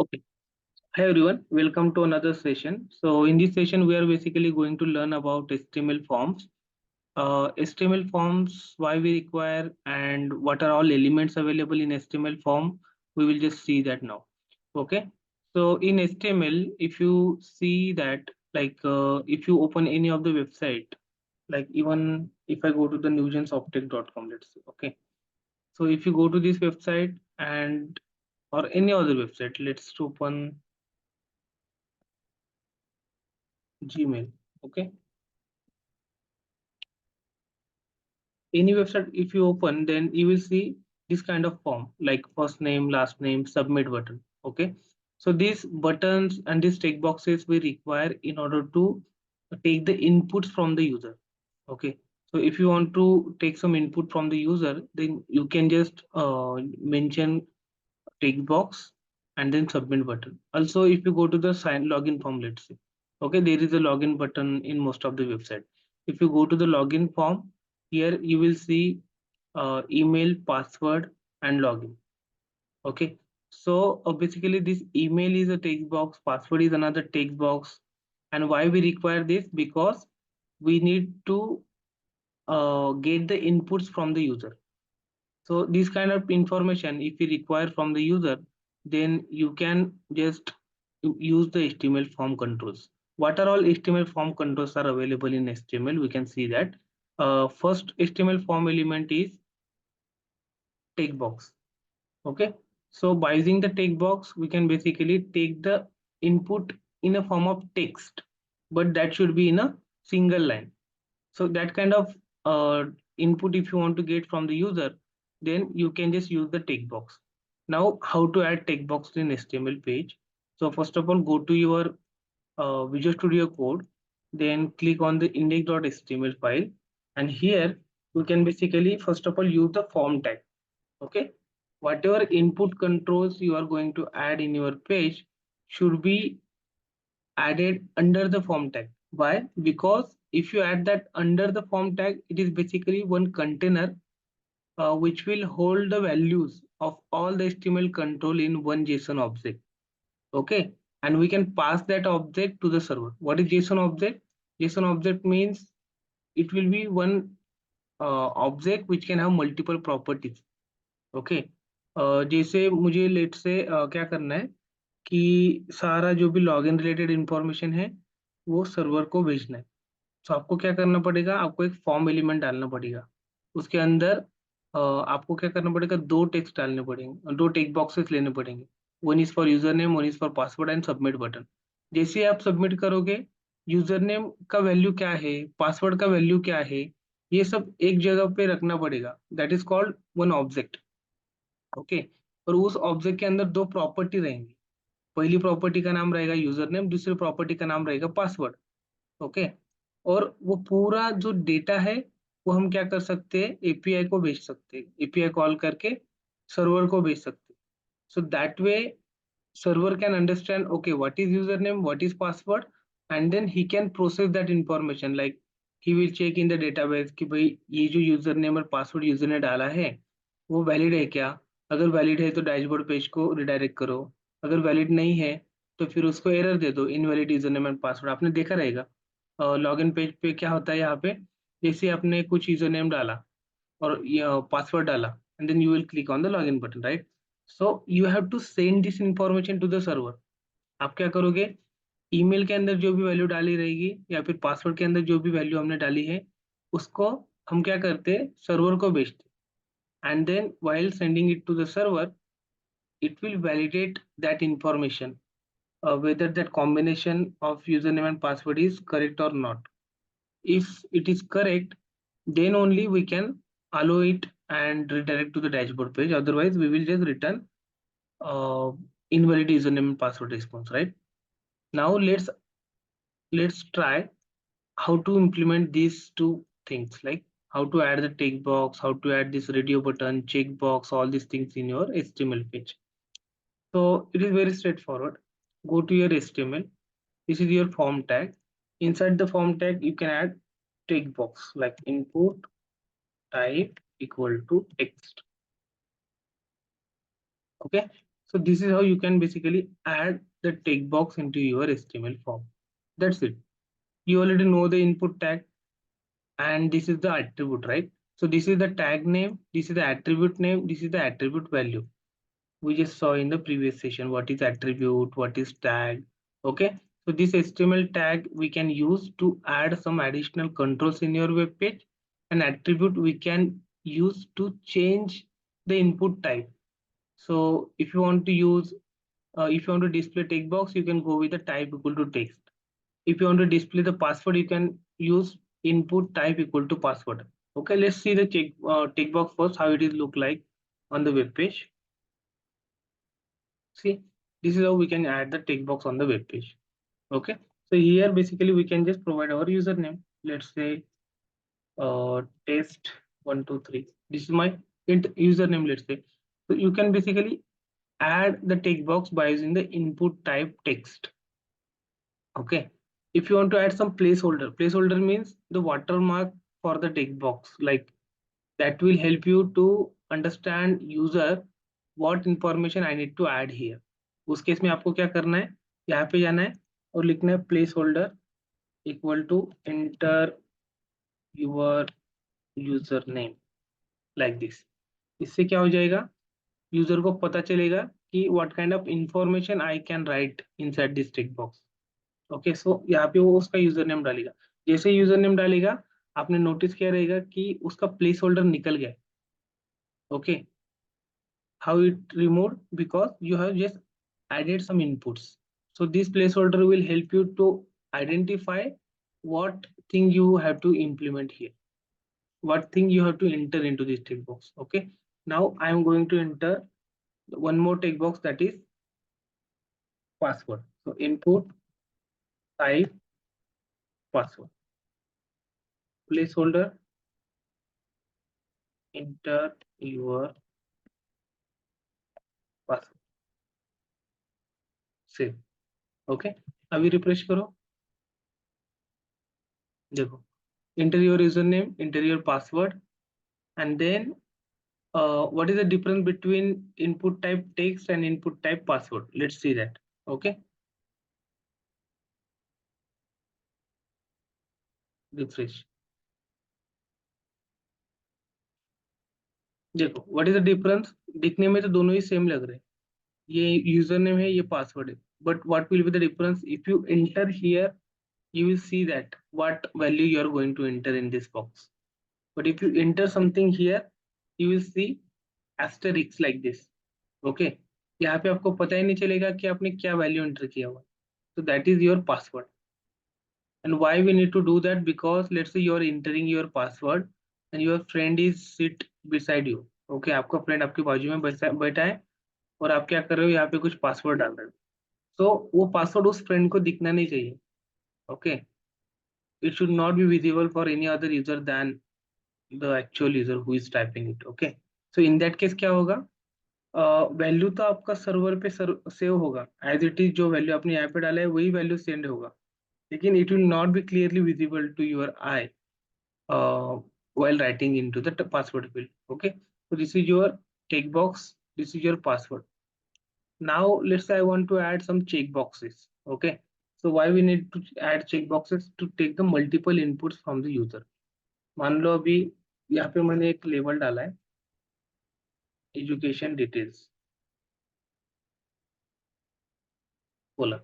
Okay. Hi everyone, welcome to another session. So in this session, we are basically going to learn about HTML forms. HTML forms, why we require, and what are all elements available in HTML form. We will just see that now. Okay. So in HTML, if you see that, if you open any of the website, like even if I go to the newgensoptic.com, let's say, okay. So if you go to this website and or any other website, let's open Gmail. Okay. Any website, if you open, then you will see this kind of form like first name, last name, submit button. Okay. So these buttons and these check boxes we require in order to take the inputs from the user. Okay. So if you want to take some input from the user, then you can just mention text box and then submit button. Also, if you go to the sign login form, let's say, okay, there is a login button in most of the website. If you go to the login form, here you will see email, password, and login. Okay, so basically this email is a text box, password is another text box, and why we require this? Because we need to get the inputs from the user. So this kind of information, if you require from the user, then you can just use the HTML form controls. What are all HTML form controls are available in HTML? We can see that first HTML form element is text box. Okay, so by using the text box, we can basically take the input in a form of text, but that should be in a single line. So that kind of input, if you want to get from the user, then you can just use the text box. Now, how to add text box in HTML page? So first of all, go to your Visual Studio Code, then click on the index.html file, and here you can basically first of all use the form tag. Okay, whatever input controls you are going to add in your page should be added under the form tag. Why? Because if you add that under the form tag, it is basically one container which will hold the values of all the HTML control in one JSON object. Okay, and we can pass that object to the server. What is JSON object? JSON object means it will be one object which can have multiple properties. Okay, जैसे मुझे late से क्या करना है कि सारा जो भी लॉगिन रिलेटेड इंफॉर्मेशन है वो सर्वर को भेजना है. तो आपको क्या करना पड़ेगा, आपको एक फॉर्म एलिमेंट डालना पड़ेगा. उसके अंदर आपको क्या करना पड़ेगा, दो टेक्स्ट डालने पड़ेंगे, दो टेक्स्ट बॉक्सेस लेने पड़ेंगे. One is for user name, one is for password and submit button. जैसे ही आप सबमिट करोगे, यूजर नेम का वैल्यू क्या है, पासवर्ड का वैल्यू क्या है, ये सब एक जगह पे रखना पड़ेगा. That is called one object. Okay, और उस ऑब्जेक्ट के अंदर दो प्रॉपर्टी रहेंगी. पहली प्रॉपर्टी का नाम रहेगा यूजर नेम, दूसरी प्रॉपर्टी का नाम रहेगा पासवर्ड. ओके, और वो पूरा जो डेटा है वो हम क्या कर सकते हैं, एपीआई को भेज सकते हैं, एपीआई कॉल करके सर्वर को भेज सकते हैं. So that way server can understand, okay, what is username, what is password, and then he can process that information. Like he will check in the database कि भाई ये जो यूजर नेम और पासवर्ड यूजर ने डाला है वो valid है क्या. अगर वैलिड है तो डैशबोर्ड पेज को रिडायरेक्ट करो. अगर वैलिड नहीं है तो फिर उसको एरर दे दो, invalid user name and password. आपने देखा रहेगा लॉगिन पेज पे क्या होता है यहाँ पे, जैसे आपने कुछ यूजर नेम डाला और पासवर्ड डाला, and then you will click on the login button, right. So you have to send this information to the server. आप क्या करोगे, ईमेल के अंदर जो भी वैल्यू डाली रहेगी या फिर पासवर्ड के अंदर जो भी वैल्यू हमने डाली है उसको हम क्या करते हैं, सर्वर को भेजते. And then while sending it to the server, it will validate that information, whether that combination of username and password is correct or not. If it is correct, then only we can allow it and redirect to the dashboard page. Otherwise, we will just return uh, invalid username and password response, right? Now let's try how to implement these two things, like how to add the text box, how to add this radio button, check box, all these things in your HTML page. So it is very straightforward. Go to your HTML. This is your form tag. Inside the form tag, you can add text box like input type equal to text. Okay, So this is how you can basically add the text box into your HTML form. That's it. You already know the input tag, and this is the attribute, right? So this is the tag name, this is the attribute name, this is the attribute value. We just saw in the previous session what is attribute, what is tag. Okay, so this HTML tag we can use to add some additional controls in your web page. An attribute we can use to change the input type. So if you want to use, if you want to display text box, you can go with the type equal to text. If you want to display the password, you can use input type equal to password. Okay, let's see the text box first, how it is look like on the web page. See, this is how we can add the text box on the web page. Okay, so here basically we can just provide our username. Let's say test123. This is my username, let's say. So you can basically add the text box by using the input type text. Okay, if you want to add some placeholder means the watermark for the text box, like that will help you to understand user what information I need to add here. उस case में आपको क्या करना है, यहाँ पे जाना है और लिखना है place holder equal to enter your user name, like this. इससे क्या हो जाएगा, यूजर को पता चलेगा कि what kind of information I can write inside this text box. Okay, so यहाँ पे वो उसका यूजर नेम डालेगा. जैसे यूजर नेम डालेगा, आपने नोटिस किया रहेगा कि उसका प्लेस होल्डर निकल गया. Okay, how it removed? Because you have just added some inputs. So this placeholder will help you to identify what thing you have to implement here, what thing you have to enter into this text box. Okay, now I am going to enter one more text box, that is password. So input type password, placeholder enter your password, save. Okay, अभी refresh करो, देखो, enter your username, enter your password, and then what is the difference between input type text and input type password? Let's see that. Okay, refresh. देखो what is the difference, दिखने में तो दोनों ही same लग रहे हैं, ये यूजर नेम है, ये पासवर्ड है, but what will be the difference if you enter here? You will see that what value you are going to enter in this box, but if you enter something here, you will see asterisk like this. Okay, यहाँ पे आपको पता ही नहीं चलेगा कि आपने क्या value enter किया हुआ. So that is your password. And why we need to do that? Because let's say you are entering your password and your friend is sit beside you. Okay, आपका फ्रेंड आपके बाजू में बैठा है और आप क्या कर रहे हो, यहाँ पे कुछ पासवर्ड डाल रहे हो. So वो पासवर्ड उस फ्रेंड को दिखना नहीं चाहिए. Okay, it should not be visible for any other user than the actual user who is typing it. Okay, so in that case क्या होगा, वैल्यू तो आपका सर्वर पे सेव होगा एज इट इज, जो वैल्यू आपने यहाँ पे डाला है वही वैल्यू सेंड होगा, लेकिन it will not be clearly visible to your eye while writing into the password field. Okay, so this is your text box, this is your password. Now let's say I want to add some check boxes. Okay, so why we need to add check boxes? To take the multiple inputs from the user. मान लो अभी यहाँ पे मैंने एक label डाला है, education details बोला.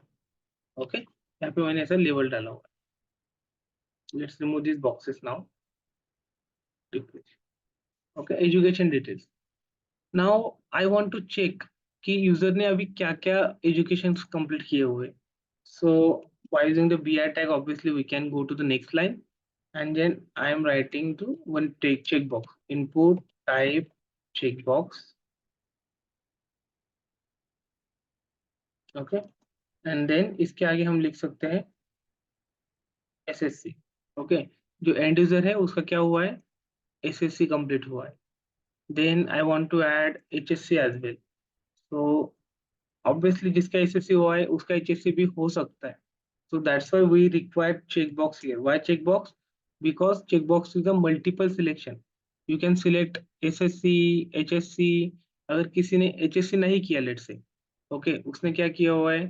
Okay, यहाँ पे मैंने ऐसा लेबल डाला हुआ है. Let's remove this boxes now. Okay, education details. Now I want to check कि यूजर ने अभी क्या क्या एजुकेशन कंप्लीट किए हुए. सो by using the bi tag, obviously we can go to the next line, and then I am writing to one take checkbox, input type checkbox. Okay, and then इसके आगे हम लिख सकते हैं SSC. Okay, जो and user है उसका क्या हुआ है, SSC कंप्लीट हुआ है. Then I want to add HSC as well. So obviously जिसका SSC हुआ है उसका HSC भी हो सकता है. So that's why we require checkbox here. Why checkbox? Because checkbox is a multiple selection. You can select SSC, HSC. अगर किसी ने HSC नहीं किया, let's say, ओके, उसने क्या किया हुआ है,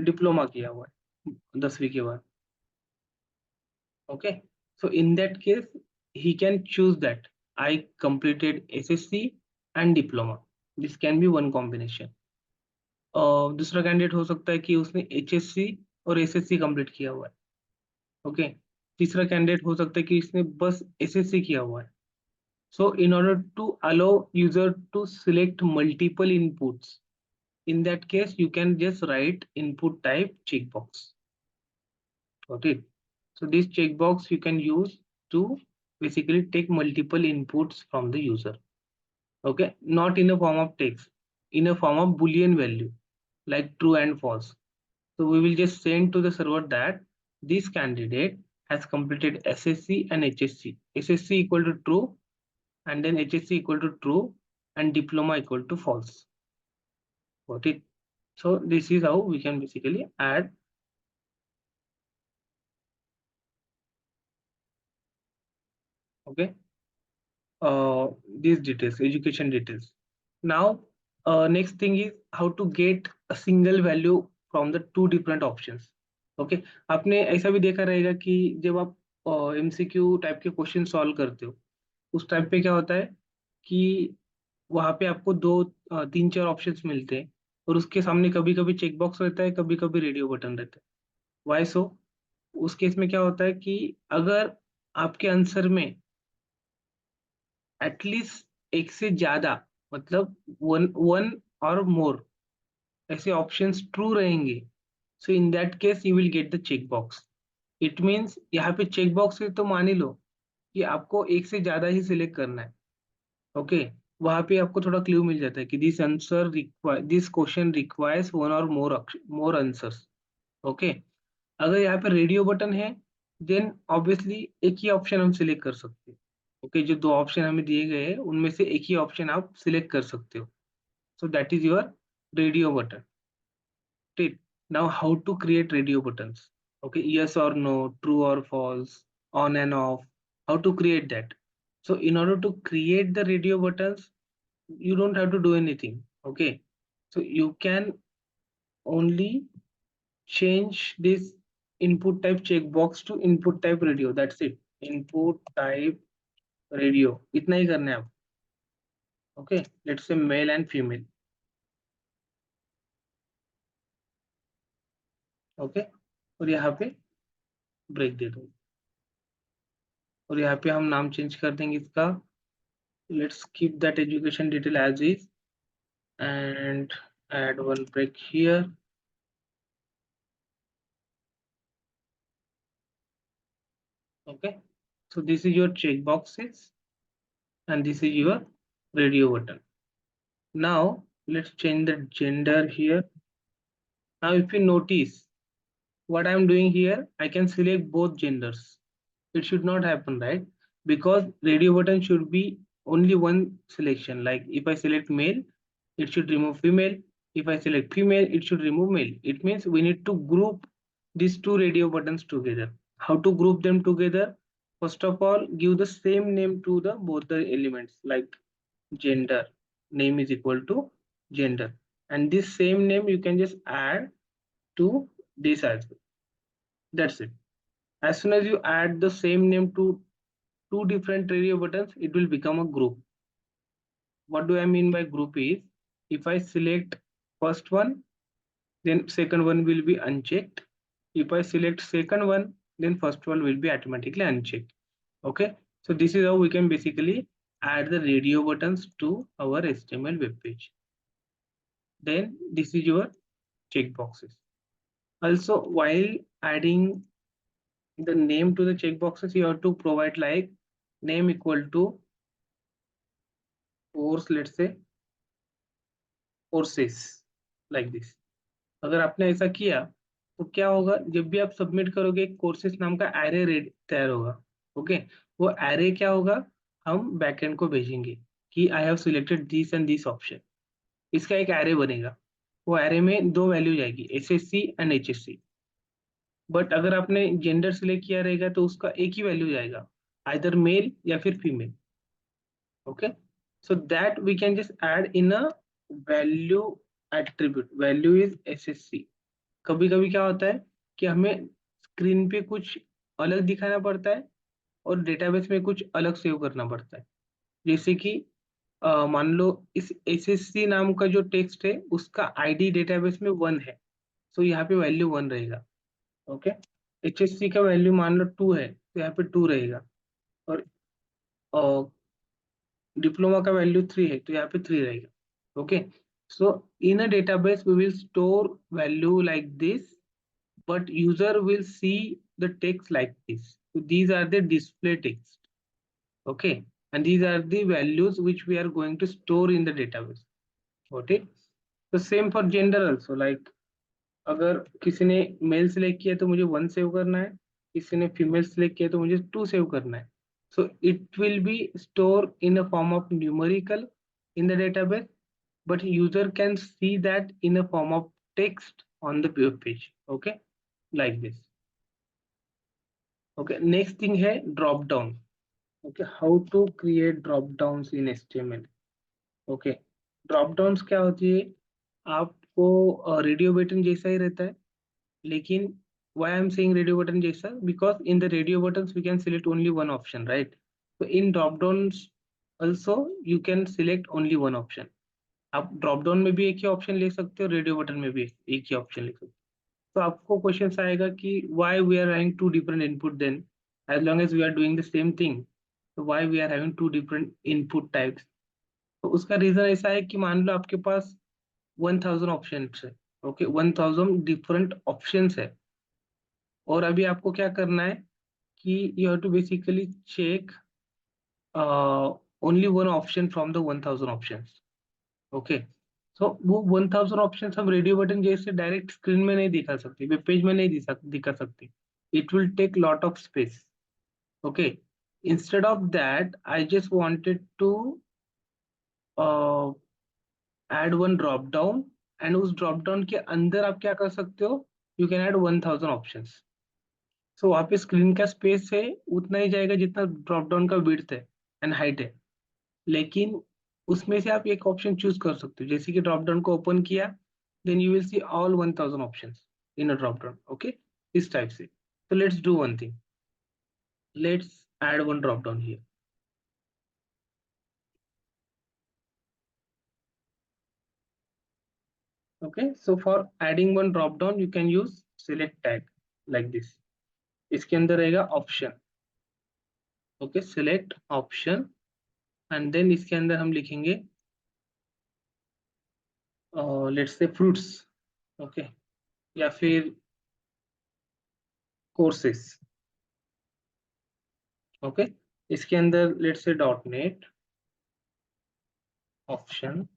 डिप्लोमा किया हुआ है 10वीं के बाद. Okay, so in that case, he can choose that I completed SSC and diploma. This can be one combination. दूसरा कैंडिडेट हो सकता है कि उसने HSC और SSC कंप्लीट किया हुआ है. ओके, तीसरा कैंडिडेट हो सकता है कि इसने बस SSC किया हुआ है. So in order to allow user to select multiple inputs, in that case you can just write input type checkbox. Got it? So this checkbox you can use to basically take multiple inputs from the user. Okay, not in a form of text, in a form of Boolean value like true and false. So we will just send to the server that this candidate has completed SSC and HSC. SSC equal to true and then HSC equal to true and diploma equal to false. Got it? So this is how we can basically add. Okay, these details, education details. Now, next thing is how to get a single value from the two different options. Okay, आपने ऐसा भी देखा रहेगा कि जब आप MCQ type के question solve करते हो, उस टाइप पे क्या होता है कि वहां पे आपको दो तीन चार ऑप्शंस मिलते हैं और उसके सामने कभी कभी चेक बॉक्स रहता है, कभी कभी रेडियो बटन रहता है. वाई सो? उस केस में क्या होता है कि अगर आपके आंसर में एटलीस्ट एक से ज्यादा, मतलब वन वन और मोर ऐसे ऑप्शंस ट्रू रहेंगे, so in that case you will get the check box. It means यहाँ पे चेक बॉक्स है तो मान ही लो कि आपको एक से ज्यादा ही सिलेक्ट करना है. ओके, वहां पे आपको थोड़ा क्लू मिल जाता है कि दिस क्वेश्चन रिक्वायर्स वन और मोर आंसर्स. ओके, अगर यहाँ पे रेडियो बटन है देन ऑब्वियसली एक ही ऑप्शन हम सिलेक्ट कर सकते हैं. ओके, जो दो ऑप्शन हमें दिए गए हैं उनमें से एक ही ऑप्शन आप सिलेक्ट कर सकते हो. So that is your radio button. ठीक. Now how to create radio buttons? Okay, yes or no, true or false, on and off, how to create that? So in order to create the radio buttons, you don't have to do anything. Okay, so you can only change this input type checkbox to input type radio. That's it. Input type radio, इतना ही करना है आप. Okay, let's say male and female. Okay, और यहाँ पे break दे दो और यहाँ पे हम नाम चेंज कर देंगे इसका. Let's keep that education detail as is and add one break here. Okay, so this is your checkboxes and this is your radio button. Now let's change the gender here. Now if you notice what I'm doing here, I can select both genders. It should not happen, right? Because radio button should be only one selection. Like if I select male, it should remove female. If I select female, it should remove male. It means we need to group these two radio buttons together. How to group them together? First of all, give the same name to the both the elements, like gender. Name is equal to gender. And this same name you can just add to this as well. That's it. As soon as you add the same name to two different radio buttons, it will become a group. What do I mean by group is, if I select first one, then second one will be unchecked. If I select second one, then first one will be automatically unchecked. Okay, so this is how we can basically add the radio buttons to our HTML web page. Then this is your checkboxes. Also, while adding the name to the checkboxes, you have to provide like name equal to course, let's say courses, like this. अगर आपने ऐसा किया तो क्या होगा, जब भी आप सबमिट करोगे कोर्सेस नाम का एरे रेड तैयार होगा. ओके, वो एरे क्या होगा, हम बैकएंड को भेजेंगे कि I have selected this and this option. इसका एक एरे बनेगा. वो एरे में दो वैल्यू जाएगी, एसएससी एंड एचएससी. बट अगर आपने जेंडर सिलेक्ट किया रहेगा तो उसका एक ही वैल्यू जाएगा, आइदर मेल या फिर female. Okay, so that we can just add in a value attribute, value is SSC. कभी कभी क्या होता है कि हमें स्क्रीन पे कुछ अलग दिखाना पड़ता है और डेटाबेस में कुछ अलग सेव करना पड़ता है। जैसे कि मान लो इस एसएससी नाम का जो टेक्स्ट है उसका आईडी डेटाबेस में 1 है, तो यहाँ पे वैल्यू 1 रहेगा। ओके, एचएससी का वैल्यू मान लो 2 है तो यहाँ पे 2 रहेगा। और डिप्लोमा का वैल्यू 3 है तो यहाँ पे 3 रहेगा। Okay, so in a database we will store value like this, but user will see the text like this. So these are the display text. Okay, and these are the values which we are going to store in the database. Okay, so same for gender also, like अगर किसी ने mail select किया तो मुझे 1 save करना है, किसी ने फीमेल सिलेक्ट किया तो मुझे 2 सेव करना है। So it will be store in a form of numerical in the database, but user can see that in a form of text on the web page. Okay, like this. Okay, next thing है drop down. Okay, how to create drop downs in HTML. Okay, drop downs क्या होती है, आपको radio button जैसा ही रहता है, लेकिन why I'm saying radio button जैसा, because in the radio buttons we can select only one option, right? So in drop downs also you can select only one option. आप ड्रॉप डाउन में भी एक ही option ले सकते हो, radio button में भी एक ही ऑप्शन ले सकते हो। तो आपको क्वेश्चन आएगा कि why we are having two different input then, as long as we are doing the same thing, तो why we are having two different input types. तो उसका रीजन ऐसा है कि मान लो आपके पास 1000 ऑप्शन है। ओके, 1000 डिफरेंट ऑप्शन है, और अभी आपको क्या करना है कि you have to basically check only one option from the 1000 option. Okay, so वो 1000 ऑप्शन हम रेडियो बटन जैसे डायरेक्ट स्क्रीन में नहीं दिखा सकते, वेब पेज में नहीं दिखा सकते। It will take lot of space. Okay, instead of that I just wanted to add one drop down, and उस ड्रॉप डाउन के अंदर आप क्या कर सकते हो, you can add 1000 options. So वहाँ पे स्क्रीन का स्पेस है उतना ही जाएगा जितना ड्रॉप डाउन का विड्थ है एंड हाइट है, लेकिन उसमें से आप एक ऑप्शन चूज कर सकते हो। जैसे कि ड्रॉप डाउन को ओपन किया, then you will see all 1000 options in a drop down. Okay, इस टाइप से। तो let's do one thing, let's add one drop down here. Okay, so for adding one drop down you can use select tag like this. इसके अंदर रहेगा option. Okay, select option, and then इसके अंदर हम लिखेंगे let's say fruits. Okay, या फिर courses. Okay, इसके अंदर let's say dot net option,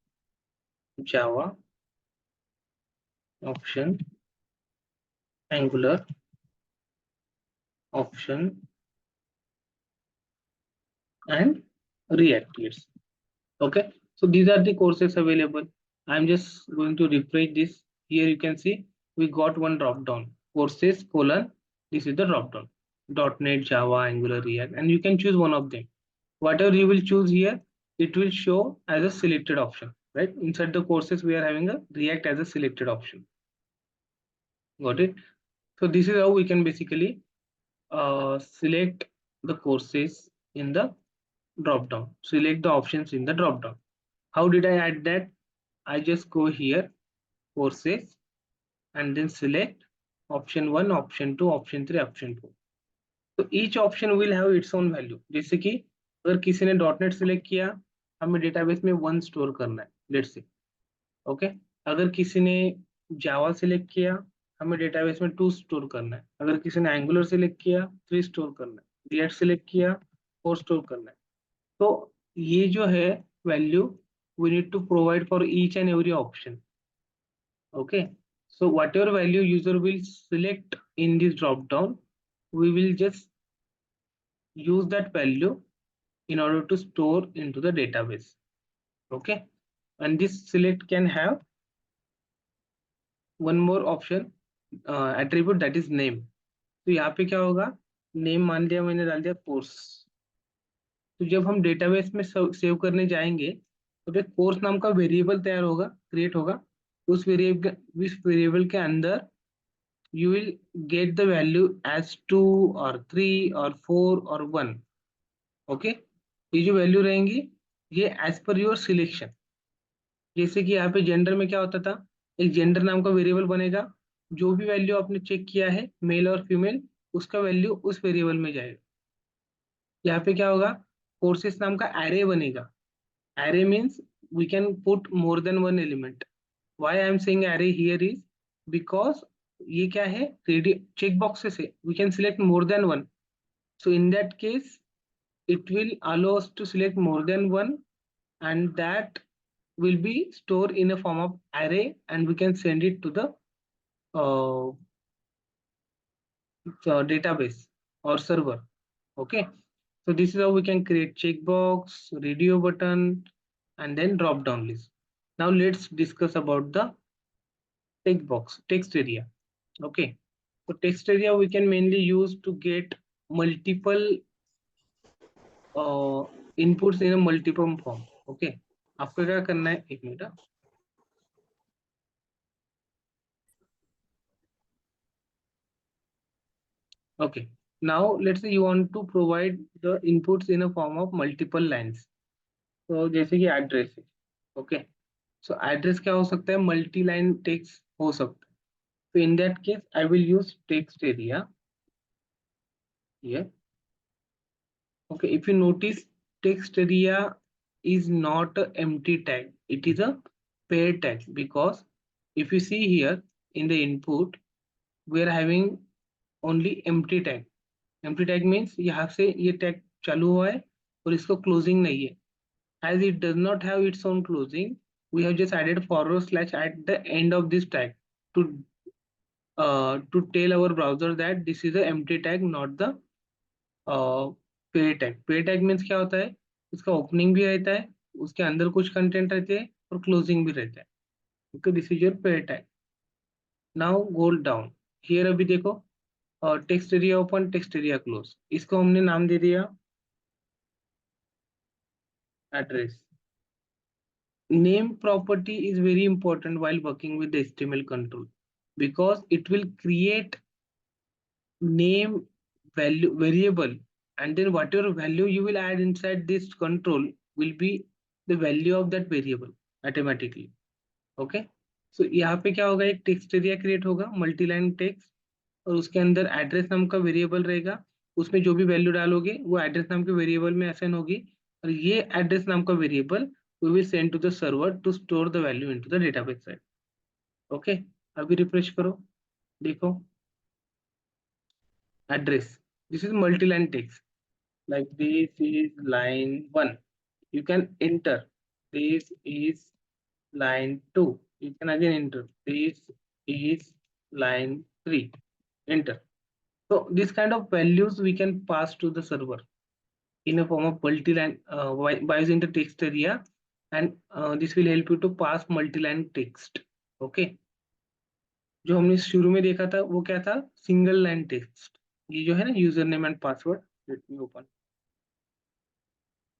Java option, angular option, and React. Yes. Okay. So these are the courses available. I'm just going to refresh this. Here you can see we got one drop down. Courses colon. This is the drop down. .NET, Java, Angular, React, and you can choose one of them. Whatever you will choose here, it will show as a selected option. Right inside the courses, we are having a React as a selected option. Got it? So this is how we can basically select the courses in the drop down, select the options in the drop down. How did I add that? I just go here, courses, and then select option 1, option 2, option 3, option 4. So each option will have its own value. जैसे कि अगर किसी ने .NET select किया, हमें database में 1 store करना है, let's say. ओके, अगर किसी ने जावा सिलेक्ट किया, हमें डेटाबेस में 2 स्टोर करना है। अगर किसी ने एंगुलर सिलेक्ट किया, 3 स्टोर करना है। रिएक्ट सिलेक्ट किया, 4 स्टोर करना है। तो ये जो है value, we need to provide for each and every option. Okay, so whatever value user will select in this drop down, we will just use that value in order to store into the database. Okay, and this select can have one more option, attribute, that is name. तो यहाँ पे क्या होगा, name मान लिया मैंने, डाल दिया कोर्स। तो जब हम डेटाबेस में सेव करने जाएंगे, तो एक कोर्स नाम का वेरिएबल तैयार होगा, क्रिएट होगा। उस वेरिएबल के अंदर you will get the value as 2 or 3 or 4 or 1. Okay, ये जो वैल्यू रहेंगी ये एज पर योर सिलेक्शन। जैसे कि यहाँ पे जेंडर में क्या होता था, एक जेंडर नाम का वेरिएबल बनेगा, जो भी वैल्यू आपने चेक किया है मेल और फीमेल, उसका वैल्यू उस वेरिएबल में जाएगा। यहाँ पे क्या होगा, कोर्सेस नाम का एरे बनेगा। Array means we can put more than one element. Why I am saying array here is because ये क्या है, रेडी चेक बॉक्सेस है, we can select more than one. So in that case, it will allow us to select more than one, and that will be stored in a form of array, and we can send it to the uh, database or server. Okay, so this is how we can create checkbox, radio button, and then drop down list. Now let's discuss about the text box, text area. Okay, so text area we can mainly use to get multiple inputs in multiple form. Okay, आपको क्या करना है, एक minute. Okay, now let's say you want to provide the inputs in a form of multiple lines. तो जैसे कि address है। Okay, सो address क्या हो सकता है, मल्टी लाइन टेक्स्ट हो सकता है। तो इन that case I will use text area here. Okay, if you notice, text area is not a empty tag, it is a pair tag, because if you see here in the input we are having only empty tag. Empty tag means यहाँ से ये tag चालू हुआ है और इसको closing नहीं है। As it does not have its own closing, we have just added forward slash at the end of this tag to tell our browser that this is a empty tag, not the पे tag. पे tag means क्या होता है, इसका opening भी रहता है, उसके अंदर कुछ कंटेंट रहते हैं और क्लोजिंग भी रहता है। ओके, दिस इज योर पे tag. Now go down here, अभी देखो text area open, text area close, इसको हमने नाम दे दिया address. Name property is very important while working with the HTML control, because it will create name value variable, and then whatever value you will add inside this control will be the value of that variable automatically. Okay, so यहाँ पे क्या होगा, एक text area create होगा, multi line text, और उसके अंदर address नाम का वेरिएबल रहेगा। उसमें जो भी वैल्यू डालोगे वो एड्रेस नाम के वेरिएबल में असाइन होगी, और ये एड्रेस नाम का variable we will send to the server to store the value into the database side. Okay, अभी रिफ्रेश करो, देखो address, this is multi line text, like this is line 1, you can enter, this is line 2, you can again enter, this is line 3, enter. So this kind of values we can pass to the server in a form of multi-line by using the text area, and this will help you to pass multi-line text. Okay, जो हमने शुरू में देखा था वो क्या था, single line text. ये जो है ना user name and password, let me open,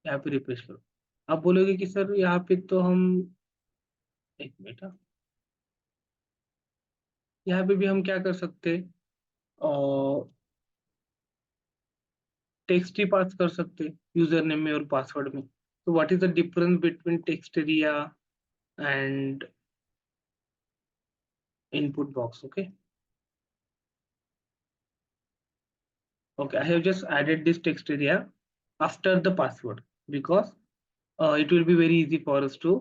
यहाँ पे रिफ्रेश करो। आप बोलोगे कि सर यहाँ पे तो हम, एक मिनट हाँ। यहाँ पे भी हम क्या कर सकते हैं, और टेक्स्ट ही पास कर सकते हैं यूजर नेम में और पासवर्ड में। तो what is the difference between text area and input box? Okay, okay, I have just added this text area after the password, because it will be very easy for us to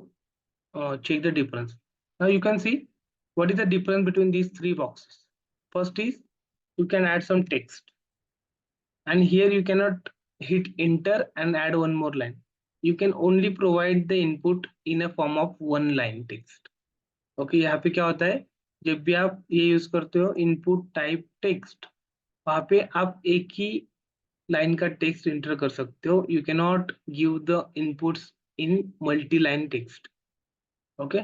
check the difference. Now you can see what is the difference between these three boxes. First is you can add some text, and here you cannot hit enter and add one more line. You can only provide the input in a form of one line text. Okay, यहाँ पे क्या होता है, जब भी आप ये use करते हो इनपुट टाइप टेक्स्ट, वहां पे आप एक ही लाइन का टेक्स्ट इंटर कर सकते हो, you can not give the inputs in multi line text. Okay,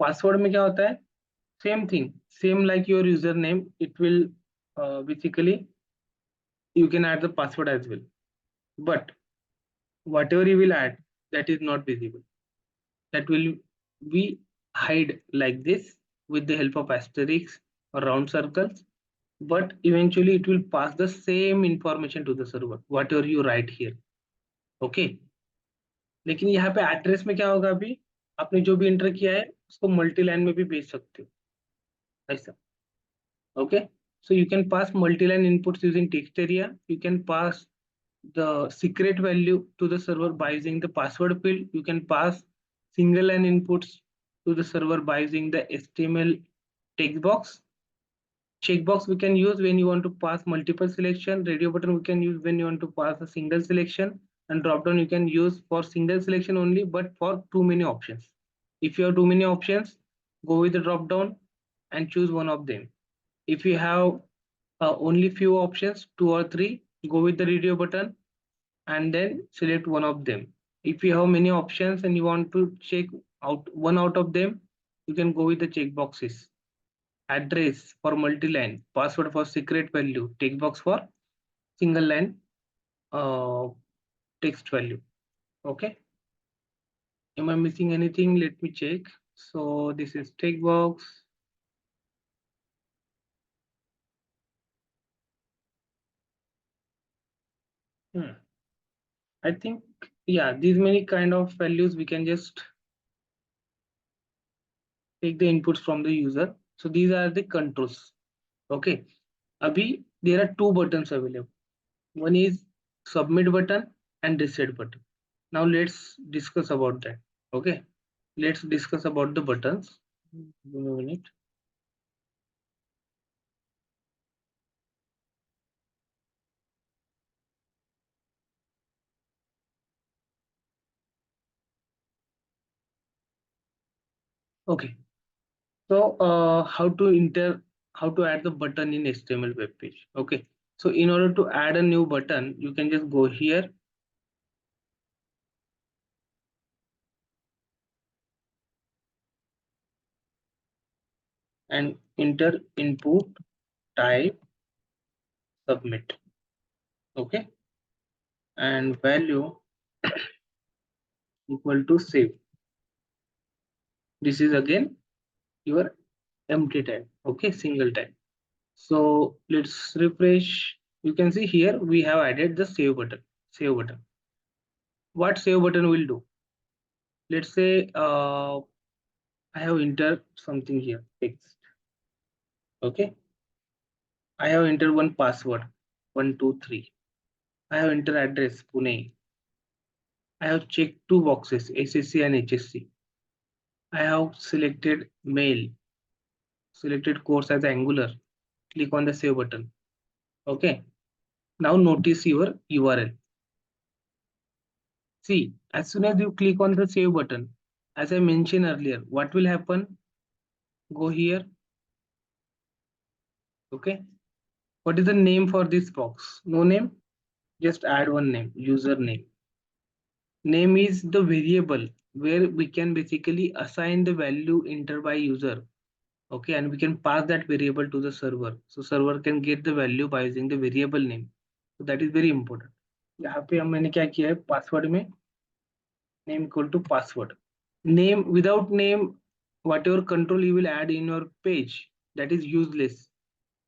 password में क्या होता है, same thing, same like your user name, it will basically you can add the password as well, but whatever you will add, that is not visible. that will be hide like this with the help of asterisks or round circles, but eventually it will pass the same information to the server whatever you write here. Okay, लेकिन यहाँ पे address में क्या होगा, अभी आपने जो भी एंटर किया है उसको मल्टी लाइन में भी भेज सकते हो ऐसा. Okay, so you can pass multi-line inputs using text area. You can pass the secret value to the server by using the password field. You can pass single line inputs to the server by using the HTML text box. Checkbox we can use when you want to pass multiple selection. Radio button we can use when you want to pass a single selection. And drop down you can use for single selection only, but for too many options. If you have too many options, go with the drop down and choose one of them. If you have only few options, 2 or 3, go with the radio button and then select one of them. If you have many options and you want to check out one out of them, you can go with the check boxes. Address for multi-line, password for secret value, text box for single line uh, text value. Okay. Am I missing anything? Let me check. So this is text box. I think, yeah, these many kind of values we can just take the inputs from the user. So these are the controls. Okay. Abhi, there are two buttons available. One is submit button and reset button. Now let's discuss about that. Okay. Let's discuss about the buttons. Give me a minute. Okay. So how to add the button in HTML web page. Okay. So in order to add a new button, you can just go here and enter input type submit. Okay. And value equal to save. This is again your empty tag. Okay, single tag. So let's refresh. You can see here we have added the save button. Save button. What save button will do? Let's say I have entered something here, text. Okay, I have entered one password, 123. I have entered address Pune. I have checked two boxes, SSC and HSC. I have selected mail, selected course as Angular. Click on the save button. Okay, now notice your URL. See, as soon as you click on the save button, as I mentioned earlier, what will happen? Go here. Okay. What is the name for this box? No name. Just add one name, username. Name is the variable where we can basically assign the value entered by user. Okay, and we can pass that variable to the server. So server can get the value by using the variable name. So that is very important. यहाँ पे मैंने क्या किया है, password में name equal to password. Name, without name, whatever control you will add in your page, that is useless.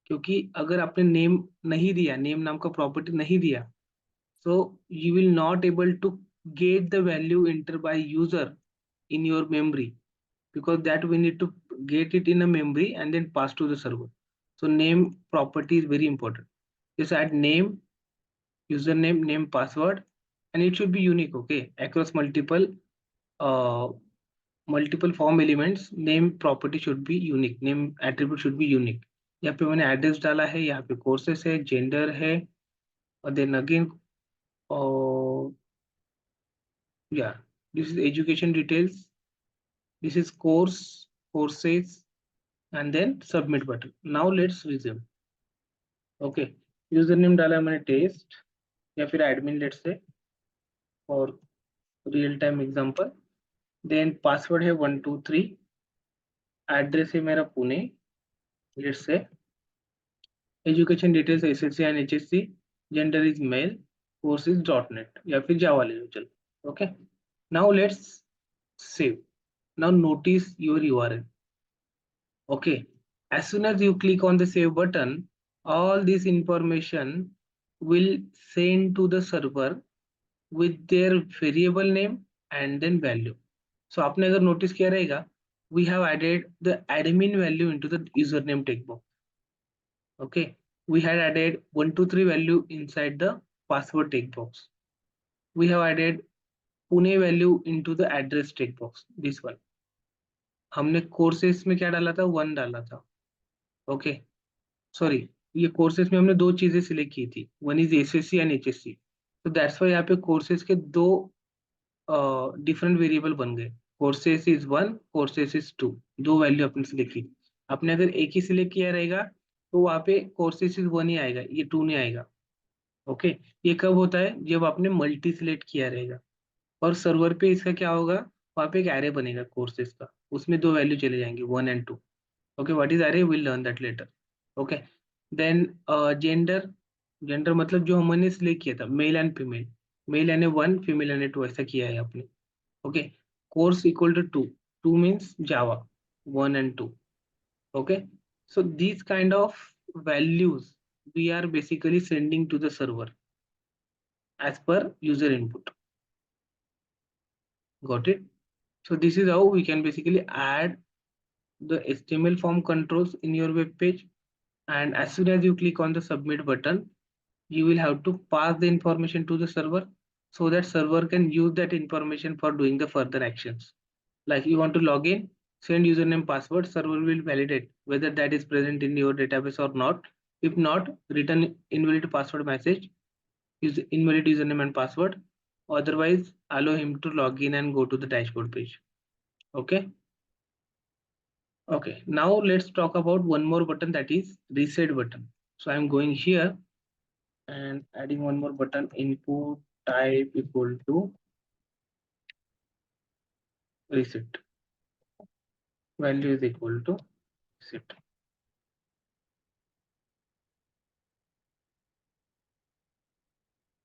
क्योंकि अगर आपने नेम नहीं दिया, नेम नाम का प्रॉपर्टी नहीं दिया, so you will not able to get the value entered by user in your memory, because that we need to get it in a memory and then pass to the server. So name property is very important. Just add name, username, name, password, and it should be unique. Okay, across uh, multiple form elements, name property should be unique, name attribute should be unique. यहाँ पे मैंने address डाला है, यहाँ पे courses है, gender है, और then again yeah, this is education details, this is courses, and then submit button. Now let's resume. Okay, username डाला है मैंने टेस्ट या फिर admin let's say for real time example. Then password है 123, address है मेरा Pune let's say, education details SSC and HSC, gender is male, course is .NET या फिर जावा ले लो चलो. Okay, now let's save. Now notice your URL. Okay. As soon as you click on the save button, all this information will send to the server with their variable name and then value. So आपने अगर notice किया रहेगा, we have added the admin value into the username text box. Okay. We had added 123 value inside the password text box. We have added Pune value into the address text box. This one. हमने courses में क्या डाला था? 1 डाला था. Okay. Sorry, ये courses में हमने दो चीजें सिलेक्ट की थी. One is SSC and HSC. तो दैट्स वाई यहाँ पे कोर्सेज के दो डिफरेंट वेरिएबल बन गए. Courses is 1, courses is 2. दो वैल्यू आपने सिलेक्ट की. आपने अगर एक ही सिलेक्ट किया रहेगा तो वहाँ पे कोर्सेज इज 1 ही आएगा, ये 2 नहीं आएगा. ओके. ये कब होता है? जब आपने मल्टी सिलेक्ट किया रहेगा. और सर्वर पे इसका क्या होगा? वहाँ पे एक एरे बनेगा कोर्सेज का, उसमें दो वैल्यू चले जाएंगे 1 and 2. Okay, what is array? We'll learn that later. Okay. Then gender. Gender मतलब जो हमने सिलेक्ट किया था मेल एंड फीमेल. मेल यानी 1, फीमेल यानी 2, ऐसा किया है आपने. Okay. Course equal to 2. 2 means Java 1 and 2. Okay. So these kind of values we are basically sending to the server as per user input. Got it? So this is how we can basically add the HTML form controls in your web page. And as soon as you click on the submit button, you will have to pass the information to the server so that server can use that information for doing the further actions. Like you want to log in, send username password, server will validate whether that is present in your database or not. If not, return invalid password message, use invalid username and password. Otherwise, allow him to log in and go to the dashboard page. Okay. Okay, now let's talk about one more button, that is reset button. So I'm going here and adding one more button, input type equal to reset. Value is equal to reset.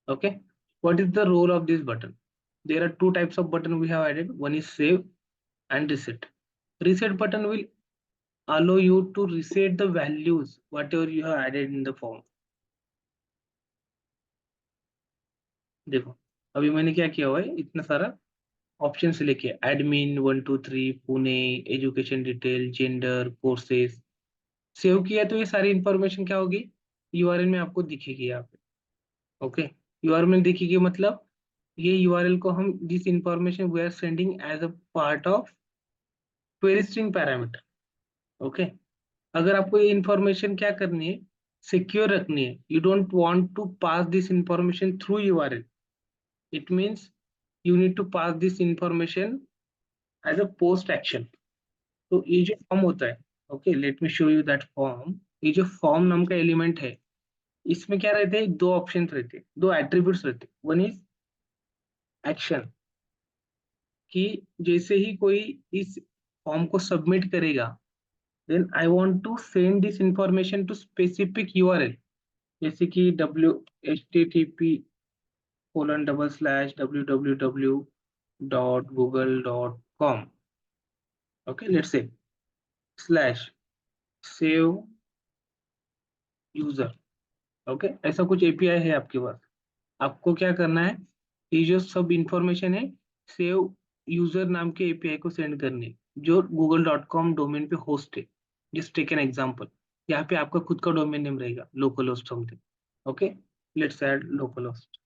Okay, what is the role of this button? There are two types of button we have added. One is save and reset. Reset button will allow you to reset the values whatever you have added in the form. देखो अभी मैंने क्या किया हुआ है, इतना सारा option select किया. Admin 1 2 3 Pune, education detail, gender, courses. Save किया तो ये सारी इंफॉर्मेशन क्या होगी? यूआरएल में आपको दिखेगी यहाँ पे. ओके. यूआरएल में दिखेगी मतलब ये यूआरएल को हम this information we are sending as a part of query string parameter. Okay. अगर आपको ये इंफॉर्मेशन क्या करनी है, सिक्योर रखनी है, you don't want to pass this information through URL. It means you need to pass this information as a post action. तो ये जो फॉर्म होता है, okay let me show you that form. ये जो फॉर्म नाम का एलिमेंट है, इसमें क्या रहते हैं? दो ऑप्शन रहते हैं, दो एट्रीब्यूट्स रहते हैं. वन इज एक्शन, कि जैसे ही कोई इस फॉर्म को सबमिट करेगा, then I want to send this information to specific URL. जैसे कि http://www.google.com. Okay let's say slash save user. Okay, ऐसा कुछ एपीआई है आपके पास. आपको क्या करना है, ये जो सब इंफॉर्मेशन है सेव यूजर नाम के एपीआई को सेंड करनी, जो google.com डोमेन पे होस्ट है. Just take an example. यहाँ पे आपका खुद का डोमेन नेम रहेगा, local host something. Okay, let's add local host.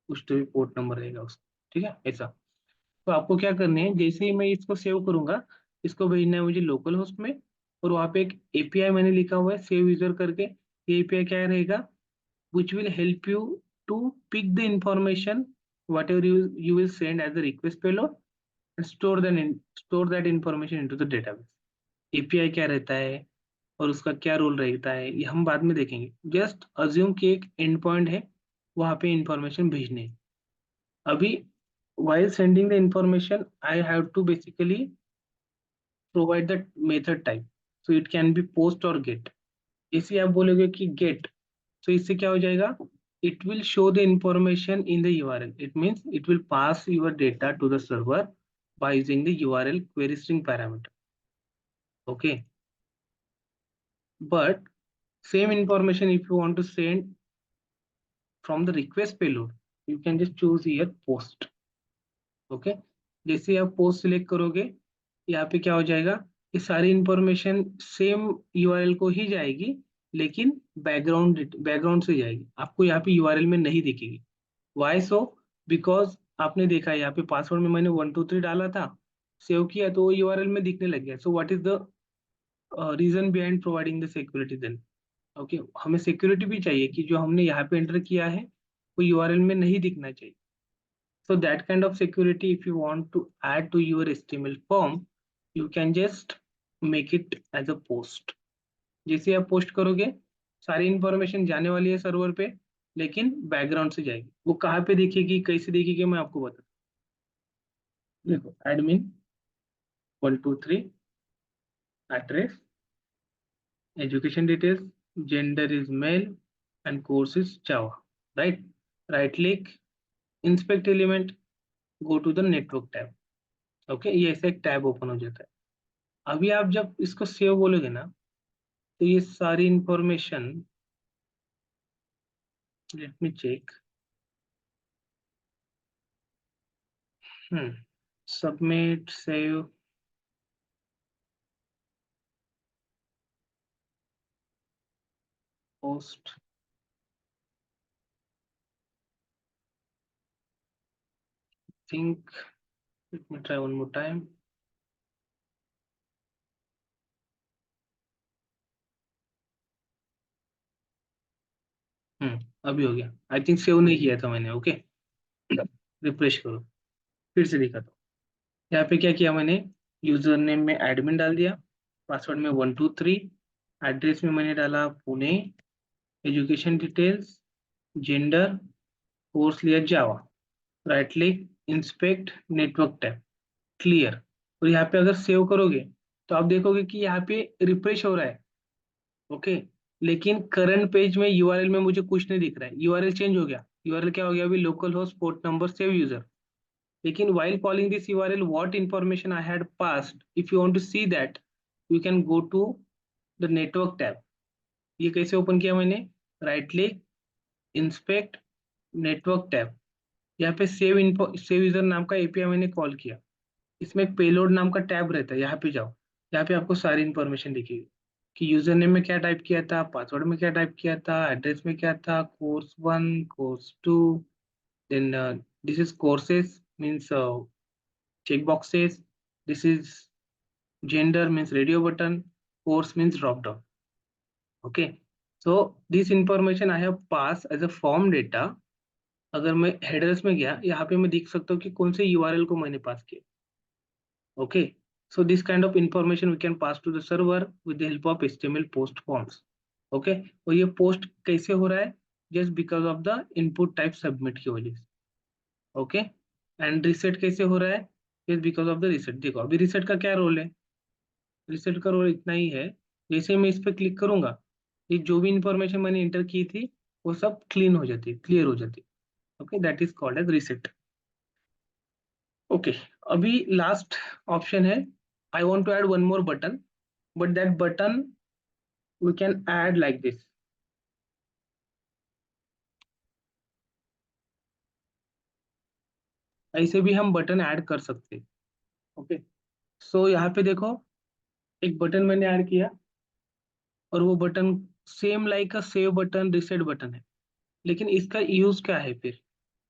कुछ तो भी पोर्ट नंबर रहेगा उसका. ठीक है, ऐसा. तो आपको क्या करनी है, जैसे ही मैं इसको सेव करूंगा, इसको भेजना है मुझे लोकल होस्ट में. और वहाँ पे एक एपीआई मैंने लिखा हुआ है सेव यूजर करके. ये एपीआई क्या रहेगा? which will help you to pick the information whatever you will send as a request payload and store that information into the database. API क्या रहता है और उसका क्या रोल रहता है ये हम बाद में देखेंगे. जस्ट अज्यूम कि एक एंड पॉइंट है, वहां पे इंफॉर्मेशन भेजने है. अभी while sending the information I have to basically provide the method type. So it can be post or get. जैसे आप बोलोगे कि get, so इससे क्या हो जाएगा? It will show the information in the URL. It means it will pass your data to the server by using the URL query string parameter. Okay, but same information if you want to send from the request payload, you can just choose here post. Okay, जैसे आप post select करोगे यहाँ पे क्या हो जाएगा, ये सारी इंफॉर्मेशन सेम यूआरएल को ही जाएगी, लेकिन बैकग्राउंड से जाएगी, आपको यहाँ पे यूआरएल में नहीं दिखेगी. Y so? बिकॉज आपने देखा यहाँ पे पासवर्ड में मैंने 123 डाला था, सेव किया तो वो यूआरएल में दिखने लग गया. So what is the reason behind providing the security then? Okay, हमें सिक्योरिटी भी चाहिए कि जो हमने यहाँ पे एंटर किया है वो यूआरएल में नहीं दिखना चाहिए. So that kind of security, if you want to add to your HTML form, you can just make it as a post. जैसे आप पोस्ट करोगे सारी इंफॉर्मेशन जाने वाली है सर्वर पे, लेकिन बैकग्राउंड से जाएगी. वो कहाँ पे दिखेगी, कैसे दिखेगी, मैं आपको बता. देखो, admin 123, address, education details, gender is male and course is Java. Right, right click, inspect element, go to the network tab. Okay, ये ऐसा एक टैब ओपन हो जाता है. अभी आप जब इसको सेव बोलोगे ना, तो ये सारी information, let me check. Submit, save, post. Think, let me try one more time. अभी हो गया. आई थिंक सेव नहीं किया था मैंने. ओके, रिफ्रेश करो, फिर से दिखाता हूँ. यहाँ पे क्या किया मैंने, यूजर नेम में एडमिन डाल दिया, पासवर्ड में 123, एड्रेस में मैंने डाला Pune, education details, gender, course लिया Java, right click, inspect, network tab, clear. और यहाँ पे अगर सेव करोगे तो आप देखोगे कि यहाँ पे रिफ्रेश हो रहा है. ओके, लेकिन करंट पेज में यूआरएल में मुझे कुछ नहीं दिख रहा है, यूआरएल चेंज हो गया. यूआरएल क्या हो गया अभी, local host port number save user. लेकिन while calling this URL, what information I had passed, if you want to see that, you can go to the network tab. ये कैसे open किया मैंने, right click, inspect, network tab. यहाँ पे save user नाम का API मैंने call किया. इसमें एक पेलोड नाम का टैब रहता है, यहाँ पे जाओ. यहाँ पे आपको सारी इंफॉर्मेशन दिखेगी कि यूजर नेम में क्या टाइप किया था, पासवर्ड में क्या टाइप किया था, एड्रेस में क्या था, course 1, course 2, then this is courses means check boxes. This is gender means radio button, course means drop down. Okay, so this information I have passed as a form data. अगर मैं headers में गया, यहाँ पे मैं देख सकता हूँ कि कौन से यूआरएल को मैंने पास किया. Okay, so this kind of information we can pass to the server with the help of HTML post forms. Okay, और ये पोस्ट कैसे हो रहा है, just because of the input type submit की वजह से. ओके, एंड रिसेट कैसे हो रहा है, just because of the reset. देखो अभी रिसेट का क्या रोल है, रिसेट का रोल इतना ही है, जैसे मैं इस पर क्लिक करूंगा, ये जो भी इंफॉर्मेशन मैंने एंटर की थी वो सब क्लीन हो जाती है, क्लियर हो जाती है. Okay, that is called as reset. Okay, अभी लास्ट ऑप्शन है, I want to add one more button, but that button we can add like this. ऐसे भी हम बटन ऐड कर सकते हैं. ओके, सो यहाँ पे देखो, एक बटन मैंने ऐड किया, और वो button same like a save button, reset button है. लेकिन इसका यूज क्या है फिर,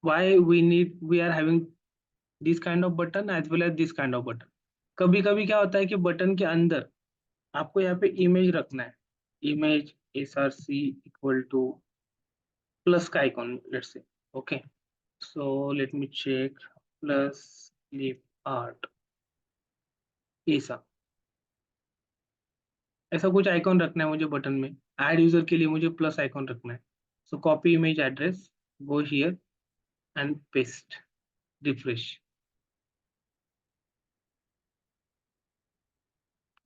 why we are having this kind of button as well as this kind of button. कभी कभी क्या होता है कि बटन के अंदर आपको यहाँ पे इमेज रखना है, image src equal to plus का icon, let's say. Okay, so let me check, plus clip art, ऐसा ऐसा कुछ आइकॉन रखना है मुझे बटन में. ऐड यूजर के लिए मुझे प्लस आइकॉन रखना है. So copy image address, go here and paste, refresh.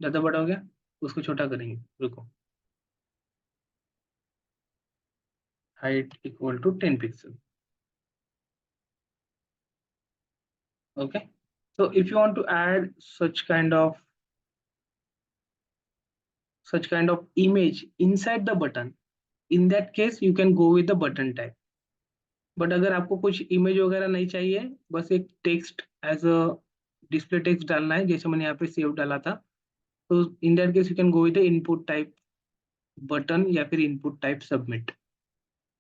ज्यादा बड़ा हो गया, उसको छोटा करेंगे, रुको. Height equal to 10 pixel. Okay, So if you want to add such kind of image inside the button, in that case you can go with the button type. But अगर आपको कुछ इमेज वगैरह नहीं चाहिए, बस एक text as a display text डालना है, जैसे मैंने यहाँ पे सेव डाला था, तो इन that case you can go with input type button या फिर इनपुट टाइप सबमिट।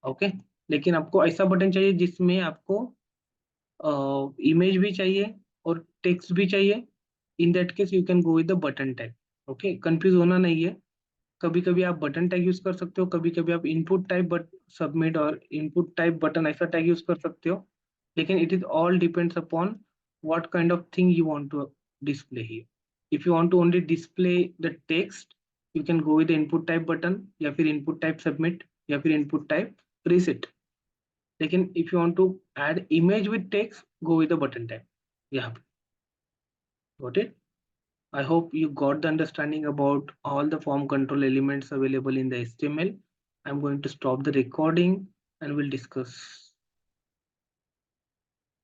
ओके, लेकिन आपको ऐसा बटन चाहिए जिसमें आपको इमेज भी चाहिए और टेक्स्ट भी चाहिए। इन that case you can go with the button type. Okay, confuse होना नहीं है। कभी कभी आप बटन टैग यूज कर सकते हो, कभी कभी आप इनपुट टाइप बट सबमिट और इनपुट टाइप बटन ऐसा टैग यूज कर सकते हो, लेकिन it is all depends upon what kind of thing you want to display here. If you want to only display the text, you can go with the input type button या फिर input type submit या फिर input type preset. लेकिन if you want to add image with text, go with the button type यहाँ पे। Got it? I hope you got the understanding about all the form control elements available in the HTML. I'm going to stop the recording and we'll discuss